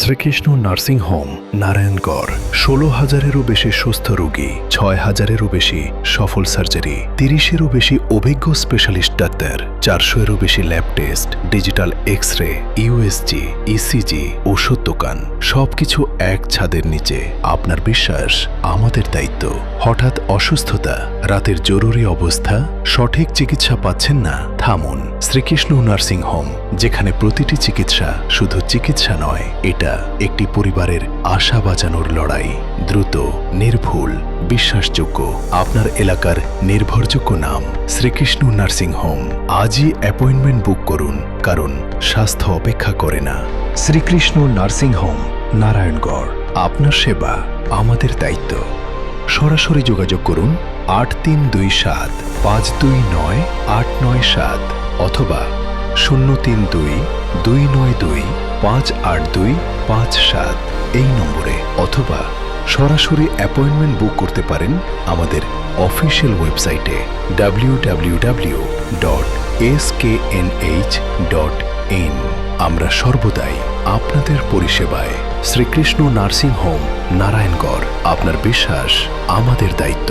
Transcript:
Shrikrishna nursing home Narayangarh ১৬,০০০-এরও বেশি সুস্থ রোগী, ৬,০০০-এরও বেশি সফল সার্জারি, ৩০-এরও বেশি অভিজ্ঞ স্পেশালিস্ট ডাক্তার, ৪০০-এরও বেশি lab test, digital X-ray, USG, ECG, ওষুধ দোকান, সবকিছু এক ছাদের নিচে। আপনার বিশ্বাস আমাদের দায়িত্ব। হঠাৎ অসুস্থতা, রাতের জরুরি অবস্থা, সঠিক চিকিৎসা পাচ্ছেন না? থামুন। শ্রীকৃষ্ণ নার্সিং হোম, যেখানে প্রতিটি চিকিৎসা শুধু চিকিৎসা নয়, এটা একটি পরিবারের আশা বাঁচানোর লড়াই। দ্রুত, নির্ভুল, বিশ্বাসযোগ্য, আপনার এলাকার নির্ভরযোগ্য নাম শ্রীকৃষ্ণ নার্সিং হোম। আজই অ্যাপয়েন্টমেন্ট বুক করুন, কারণ স্বাস্থ্য অপেক্ষা করে না। Shrikrishna nursing home Narayangarh. আপনার সেবা আমাদের দায়িত্ব। সরাসরি যোগাযোগ করুন 8327-529-897 অথবা 032-292-58257 এই নম্বরে, অথবা সরাসরি অ্যাপয়েন্টমেন্ট বুক করতে পারেন আমাদের অফিসিয়াল ওয়েবসাইটে www.sknh.in। আমরা সর্বদাই আপনাদের পরিষেবায়। Shrikrishna nursing home Narayangarh. আপনার বিশ্বাস আমাদের দায়িত্ব।